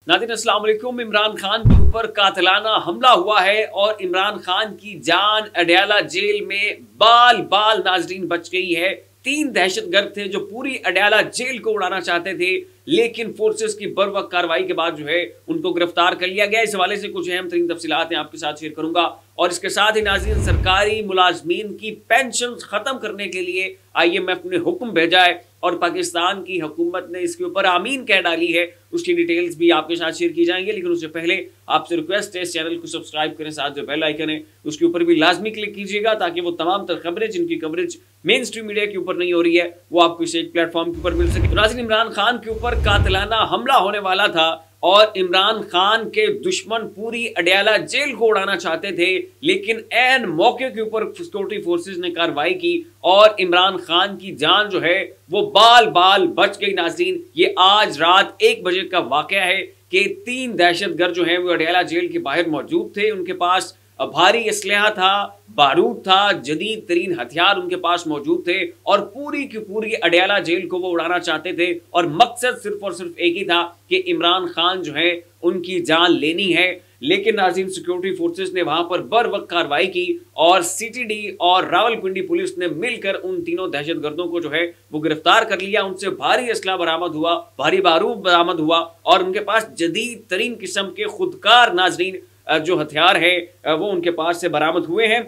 नाज़रीन अस्सलाम वालेकुम। इमरान खान के ऊपर कातिलाना हमला हुआ है और इमरान खान की जान अडयाला जेल में बाल बाल नाज़रीन बच गई है। 3 दहशतगर्द थे जो पूरी अडयाला जेल को उड़ाना चाहते थे, लेकिन फोर्सेस की बर वक्त कार्रवाई के बाद जो है उनको गिरफ्तार कर लिया गया। इस हवाले से कुछ अहम तरीन तफसीलात हैं आपके साथ शेयर करूंगा और इसके साथ ही नाज़रीन सरकारी मुलाजमीन की पेंशन खत्म करने के लिए IMF ने हुक्म भेजा है और पाकिस्तान की हुकूमत ने इसके ऊपर आमीन कह डाली है। उसकी डिटेल्स भी आपके साथ शेयर की जाएंगे, लेकिन उससे पहले आपसे रिक्वेस्ट है इस चैनल को सब्सक्राइब करें, साथ जो बेल आइकन है उसके ऊपर भी लाजमी क्लिक कीजिएगा ताकि वो तमाम तर खबरें जिनकी कवरेज मेन स्ट्रीम मीडिया के ऊपर नहीं हो रही है वो आपको इसे एक प्लेटफॉर्म के ऊपर मिल सके। तो नाज़रीन इमरान खान के ऊपर कातिलाना हमला होने वाला था और इमरान खान के दुश्मन पूरी अडयाला जेल को उड़ाना चाहते थे, लेकिन ऐन मौके के ऊपर सिक्योरिटी फोर्सेस ने कार्रवाई की और इमरान खान की जान जो है वो बाल बाल बच गई। नाज़रीन ये आज रात 1 बजे का वाकया है कि 3 दहशतगर्द जो हैं वो अडयाला जेल के बाहर मौजूद थे। उनके पास भारी असलहा था, बारूद था, जदीद तरीन हथियार उनके पास मौजूद थे और पूरी की पूरी अडयाला जेल को वो उड़ाना चाहते थे और मकसद सिर्फ और सिर्फ एक ही था कि इमरान खान जो है उनकी जान लेनी है। लेकिन नाज़रीन सिक्योरिटी फोर्सेस ने वहां पर बर वक्त कार्रवाई की और CTD और रावलपिंडी पुलिस ने मिलकर उन तीनों दहशतगर्दों को जो है वो गिरफ्तार कर लिया। उनसे भारी असला बरामद हुआ, भारी बारूद बरामद हुआ और उनके पास जदीद तरीन किस्म के खुदकार नाज़रीन जो हथियार है वो उनके पास से बरामद हुए हैं।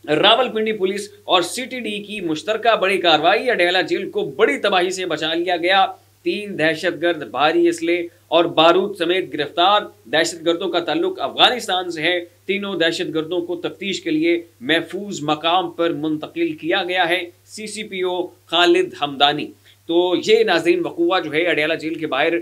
रावलपिंडी पुलिस और CTD की मुश्तरका बड़ी कार्रवाई अडयाला जेल को बड़ी तबाही से बचा लिया गया। 3 दहशतगर्द भारी असले और बारूद समेत गिरफ्तार। दहशतगर्दों का ताल्लुक अफगानिस्तान से है। तीनों दहशतगर्दों को तफ्तीश के लिए महफूज मकाम पर मुंतकिल किया गया है। CCPO खालिद हमदानी। तो ये नाज़रीन वक़ूआ जो है अडयाला जेल के बाहर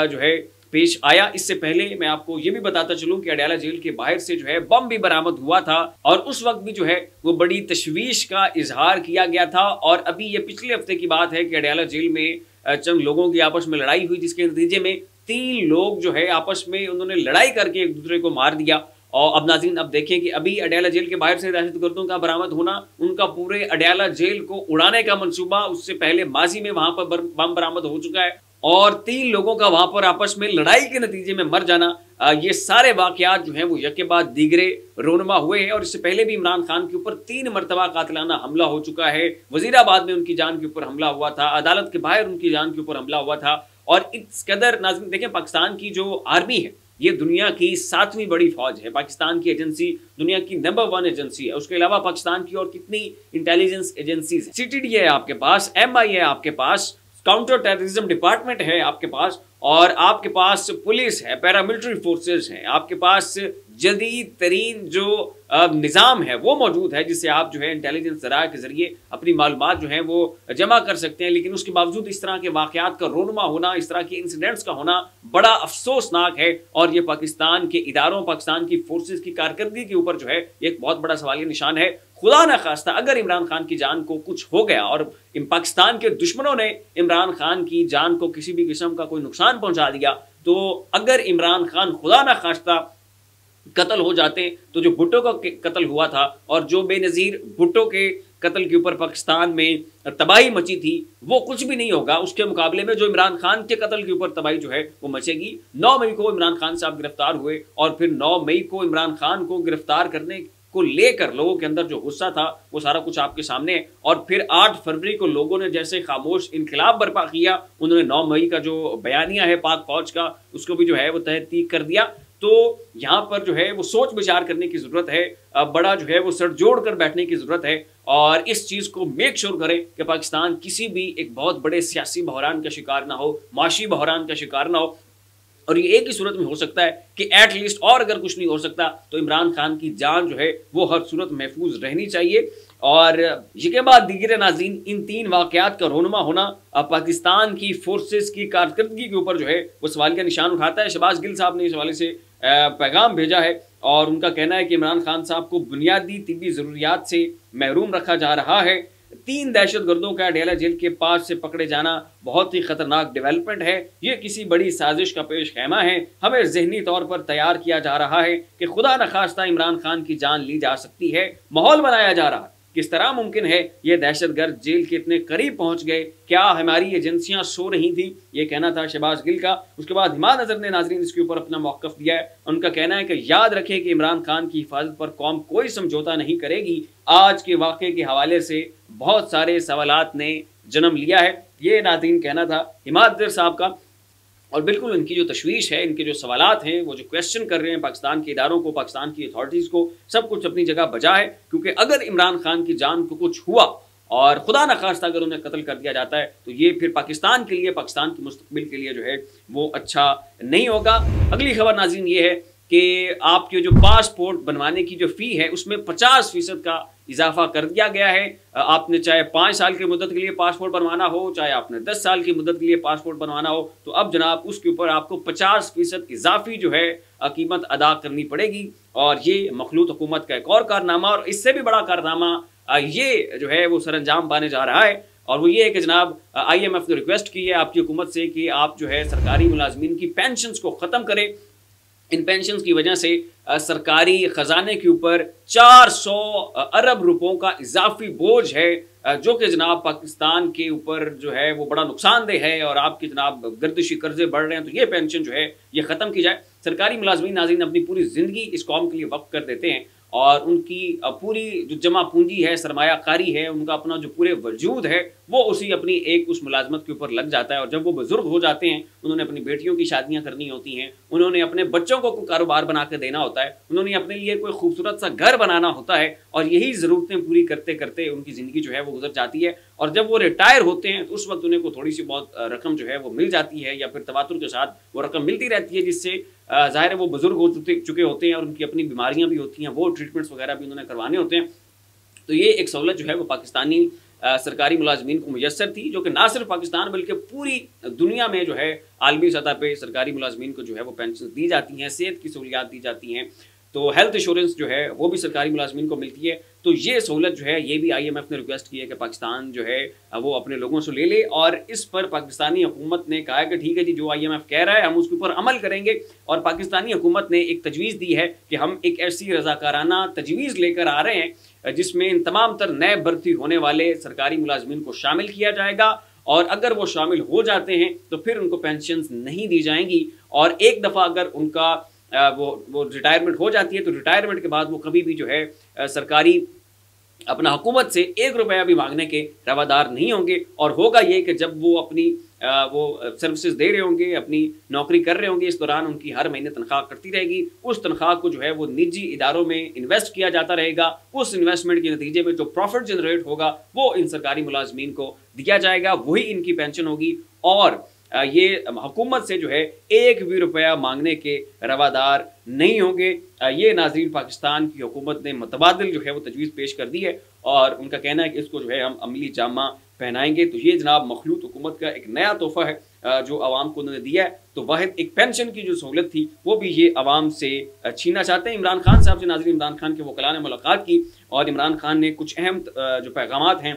जो है पेश आया। इससे पहले मैं आपको ये भी बताता चलूं कि अडयाला जेल के बाहर से जो है बम भी बरामद हुआ था और उस वक्त भी जो है वो बड़ी तशवीश का इजहार किया गया था। और अभी ये पिछले हफ्ते की बात है कि अडयाला जेल में चंद लोगों की आपस में लड़ाई हुई, जिसके नतीजे में 3 लोग जो है आपस में उन्होंने लड़ाई करके एक दूसरे को मार दिया। और अब नाज़रीन अब देखें कि अभी अडयाला जेल के बाहर से दहशतगर्दों का बरामद होना, उनका पूरे अडयाला जेल को उड़ाने का मंसूबा, उससे पहले माजी में वहां पर बम बरामद हो चुका है और 3 लोगों का वहां पर आपस में लड़ाई के नतीजे में मर जाना, ये सारे वाकयात जो हैं वो यके बाद दीगरे रोनमा हुए हैं। और इससे पहले भी इमरान खान के ऊपर 3 मरतबा कातिलाना हमला हो चुका है। वजीराबाद में उनकी जान के ऊपर हमला हुआ था, अदालत के बाहर उनकी जान के ऊपर हमला हुआ था। और इस कदर नाज़रीन देखें पाकिस्तान की जो आर्मी है ये दुनिया की 7वीं बड़ी फौज है। पाकिस्तान की एजेंसी दुनिया की नंबर 1 एजेंसी है। उसके अलावा पाकिस्तान की और कितनी इंटेलिजेंस एजेंसीज है। CTD है आपके पास, MI है आपके पास, काउंटर टेररिज्म डिपार्टमेंट है आपके पास और आपके पास पुलिस है, पैरामिलिट्री फोर्सेस हैं, आपके पास जदीद तरीन जो निज़ाम है वो मौजूद है जिससे आप जो है इंटेलिजेंस ज़राए के जरिए अपनी मालूमात जो है वो जमा कर सकते हैं। लेकिन उसके बावजूद इस तरह के वाक़यात का रोनुमा होना, इस तरह के इंसिडेंट्स का होना बड़ा अफसोसनाक है और ये पाकिस्तान के इदारों, पाकिस्तान की फोर्सेस की कारकर्दगी के ऊपर जो है एक बहुत बड़ा सवालिया निशान है। खुदा न खास्ता अगर इमरान खान की जान को कुछ हो गया और पाकिस्तान के दुश्मनों ने इमरान खान की जान को किसी भी किस्म का कोई नुकसान पहुंचा दिया, तो अगर इमरान खान खुदा न खास्ता कत्ल हो जाते तो जो भुट्टो का कत्ल हुआ था और जो बेनज़ीर भुट्टो के कत्ल के ऊपर पाकिस्तान में तबाही मची थी वो कुछ भी नहीं होगा उसके मुकाबले में जो इमरान खान के कत्ल के ऊपर तबाही जो है वो मचेगी। 9 मई को इमरान खान साहब गिरफ्तार हुए और फिर 9 मई को इमरान खान को गिरफ्तार करने को लेकर लोगों के अंदर जो गुस्सा था वो सारा कुछ आपके सामने है। और फिर 8 फरवरी को लोगों ने जैसे खामोश इनकलाब बर्पा किया, उन्होंने 9 मई का जो बयानिया है पाक फौज का उसको भी जो है वो तहतीक कर दिया। तो यहाँ पर जो है वो सोच विचार करने की ज़रूरत है, बड़ा जो है वो सर जोड़ कर बैठने की ज़रूरत है और इस चीज़ को मेक श्योर करें कि पाकिस्तान किसी भी एक बहुत बड़े सियासी बहरान का शिकार ना हो, माशी बहरान का शिकार ना हो। और ये एक ही सूरत में हो सकता है कि एटलीस्ट, और अगर कुछ नहीं हो सकता तो इमरान खान की जान जो है वो हर सूरत महफूज रहनी चाहिए। और इसके बाद दीगर नाज़रीन इन 3 वाक़यात का रोनुमा होना पाकिस्तान की फोर्सेस की कारकर्दगी के ऊपर जो है वो सवाल का निशान उठाता है। शहबाज गिल साहब ने इस हवाले से पैगाम भेजा है और उनका कहना है कि इमरान खान साहब को बुनियादी तिब्बी ज़रूरियात से महरूम रखा जा रहा है। 3 दहशतगर्दों का अडयाला जेल के पास से पकड़े जाना बहुत ही खतरनाक डेवलपमेंट है। ये किसी बड़ी साजिश का पेश खैमा है। हमें जहनी तौर पर तैयार किया जा रहा है कि खुदा न खास्ता इमरान खान की जान ली जा सकती है। माहौल बनाया जा रहा है किस तरह मुमकिन है ये दहशतगर्द जेल के इतने करीब पहुंच गए, क्या हमारी एजेंसियां सो रही थी, ये कहना था शहबाज गिल का। उसके बाद इमाद अजहर ने नाजरीन इसके ऊपर अपना मौक़िफ़ दिया है। उनका कहना है कि याद रखें कि इमरान खान की हिफाजत पर कौम कोई समझौता नहीं करेगी। आज के वाक़े के हवाले से बहुत सारे सवालात ने जन्म लिया है, ये नाज़रीन कहना था इमाद अजहर साहब का। और बिल्कुल इनकी जो तशवीश है, इनके जो सवालात हैं, वो जो क्वेश्चन कर रहे हैं पाकिस्तान के इदारों को, पाकिस्तान की अथॉरिटीज़ को, सब कुछ अपनी जगह बजा है। क्योंकि अगर इमरान खान की जान को कुछ हुआ और खुदा न खास्ता अगर उन्हें कत्ल कर दिया जाता है तो ये फिर पाकिस्तान के लिए, पाकिस्तान के मुस्तकबिल के लिए जो है वो अच्छा नहीं होगा। अगली खबर नाज़रीन ये है कि आपके जो पासपोर्ट बनवाने की जो फ़ी है उसमें 50% का इजाफा कर दिया गया है। आपने चाहे 5 साल की मुद्दत के लिए पासपोर्ट बनवाना हो, चाहे आपने 10 साल की मुद्दत के लिए पासपोर्ट बनवाना हो, तो अब जनाब उसके ऊपर आपको 50% इजाफी जो है कीमत अदा करनी पड़ेगी। और ये मखलूत हुकूमत का एक और कारनामा, और इससे भी बड़ा कारनामा ये जो है वो सरअंजाम पाने जा रहा है। और वो ये है कि जनाब IMF ने रिक्वेस्ट की है आपकी हुकूमत से कि आप जो है सरकारी मुलाजमीन की पेंशन्स को ख़त्म करें। इन पेंशन की वजह से सरकारी ख़जाने के ऊपर 400 अरब रुपयों का इजाफी बोझ है, जो कि जनाब पाकिस्तान के ऊपर जो है वो बड़ा नुकसानदेह है। और आपकी जनाब गर्दिशी कर्जे बढ़ रहे हैं, तो ये पेंशन जो है ये ख़त्म की जाए। सरकारी मुलाजमीन नाज़रीन अपनी पूरी ज़िंदगी इस कौम के लिए वक्फ कर देते हैं, और उनकी पूरी जो जमा पूंजी है, सरमायाकारी है, उनका अपना जो पूरे वजूद है वो उसी अपनी एक उस मुलाजमत के ऊपर लग जाता है। और जब वो बुजुर्ग हो जाते हैं, उन्होंने अपनी बेटियों की शादियां करनी होती हैं, उन्होंने अपने बच्चों को कोई कारोबार बना के देना होता है, उन्होंने अपने लिए कोई खूबसूरत सा घर बनाना होता है, और यही ज़रूरतें पूरी करते करते उनकी ज़िंदगी जो है वो गुजर जाती है। और जब वो रिटायर होते हैं तो उस वक्त उन्हें को थोड़ी सी बहुत रकम जो है वो मिल जाती है, या फिर तवातुर के साथ वो रकम मिलती रहती है, जिससे ज़ाहिर है वो बुजुर्ग हो चुके होते हैं और उनकी अपनी बीमारियां भी होती हैं, वो ट्रीटमेंट्स वगैरह भी उन्होंने करवाने होते हैं। तो ये एक सहूलत जो है वो पाकिस्तानी सरकारी मुलाजमीन को मुयस्सर थी, जो कि ना सिर्फ पाकिस्तान बल्कि पूरी दुनिया में जो है आलमी सतह पे सरकारी मुलाजमीन को जो है वो पेंशन दी जाती हैं, सेहत की सहूलियात दी जाती हैं, तो हेल्थ इंश्योरेंस जो है वो भी सरकारी मुलाजमीन को मिलती है। तो ये सहूलत जो है ये भी IMF ने रिक्वेस्ट की है कि पाकिस्तान जो है वो अपने लोगों से ले ले। और इस पर पाकिस्तानी हुकूमत ने कहा है कि ठीक है जी, जो IMF कह रहा है हम उसके ऊपर अमल करेंगे। और पाकिस्तानी हुकूमत ने एक तजवीज़ दी है कि हम एक ऐसी रज़ाकाराना तजवीज़ लेकर आ रहे हैं जिसमें इन तमाम तर नए भर्ती होने वाले सरकारी मुलाजमीन को शामिल किया जाएगा, और अगर वो शामिल हो जाते हैं तो फिर उनको पेंशन नहीं दी जाएंगी। और एक दफ़ा अगर उनका वो रिटायरमेंट हो जाती है तो रिटायरमेंट के बाद वो कभी भी जो है सरकारी अपना हुकूमत से 1 रुपया भी मांगने के रवादार नहीं होंगे। और होगा ये कि जब वो अपनी वो सर्विसेज दे रहे होंगे, अपनी नौकरी कर रहे होंगे, इस दौरान उनकी हर महीने तनख्वाह कटती रहेगी। उस तनख्वाह को जो है वो निजी इदारों में इन्वेस्ट किया जाता रहेगा। उस इन्वेस्टमेंट के नतीजे में जो प्रॉफिट जनरेट होगा वो इन सरकारी मुलाजमीन को दिया जाएगा, वही इनकी पेंशन होगी। और ये हुकूमत से जो है 1 भी रुपया मांगने के रवादार नहीं होंगे। ये नाज़रीन पाकिस्तान की हुकूमत ने मुतबादिल जो है वो तजवीज़ पेश कर दी है, और उनका कहना है कि इसको जो है हम अमली जामा पहनाएंगे। तो ये जनाब मखलूत हुकूमत का एक नया तोहफ़ा है जो आवाम को उन्होंने दिया है। तो वाहिद एक पेंशन की जो सहूलत थी वो भी ये आवाम से छीनना चाहते हैं। इमरान खान साहब से नाज़रीन इमरान खान के वकला ने मुलाकात की, और इमरान खान ने कुछ अहम जो पैगामात हैं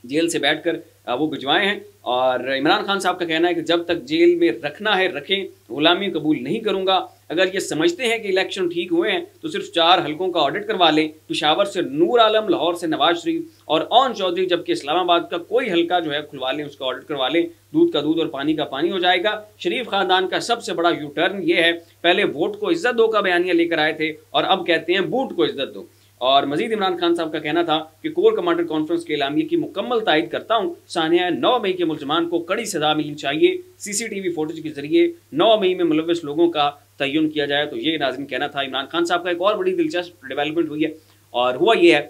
जेल से बैठकर वो भिजवाए हैं। और इमरान खान साहब का कहना है कि जब तक जेल में रखना है रखें, गुलामी कबूल नहीं करूंगा। अगर ये समझते हैं कि इलेक्शन ठीक हुए हैं तो सिर्फ 4 हलकों का ऑडिट करवा लें। पेशावर से नूर आलम, लाहौर से नवाज शरीफ और ओन चौधरी, जबकि इस्लामाबाद का कोई हल्का जो है खुलवा लें, उसका ऑडिट करवा लें। दूध का दूध और पानी का पानी हो जाएगा। शरीफ खानदान का सबसे बड़ा यू टर्न ये है, पहले वोट को इज्जत दो का बयानिया लेकर आए थे और अब कहते हैं बूट को इज्जत दो। और मजीद इमरान खान साहब का कहना था कि कोर कमांडर कॉन्फ्रेंस के एलामिये की मुकम्मल तायद करता हूँ। सानिया 9 मई के मुलजमान को कड़ी सजा मिलनी चाहिए। CCTV फुटेज के जरिए 9 मई में मुलव्विस लोगों का तयन किया जाए। तो ये नाज़रीन कहना था इमरान खान साहब का। एक और बड़ी दिलचस्प डेवलपमेंट हुई है, और हुआ ये है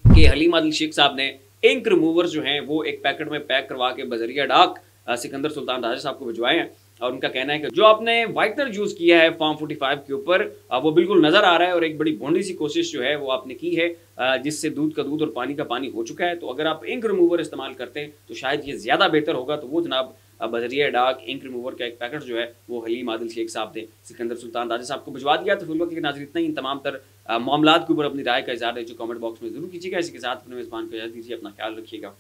कि हलीम आदिल शेख साहब ने इंक रिमूवर जो हैं वो एक पैकेट में पैक करवा के बजरिया डाक सिकंदर सुल्तान राजा साहब को भिजवाए हैं। और उनका कहना है कि जो आपने वाइटनर यूज़ किया है फॉर्म 45 के ऊपर वो बिल्कुल नज़र आ रहा है, और एक बड़ी भोंडी सी कोशिश जो है वो आपने की है, जिससे दूध का दूध और पानी का पानी हो चुका है। तो अगर आप इंक रिमूवर इस्तेमाल करते हैं तो शायद ये ज़्यादा बेहतर होगा। तो वो जनाब बजरिया डाक इंक रिमूवर का एक पैकेट जो है वो हलीम आदिल शेख साहब ने सिकंदर सुल्तान राजा साहब को भिजवा दिया। तो फिलहाल के नाज़रीन इतना ही। इन तमाम तर मामलात के ऊपर अपनी राय का इज़हार कमेंट बॉक्स में जरूर कीजिएगा। इसी के साथ अपने मेज़बान को इजाज़त दीजिए। अपना ख्याल रखिएगा।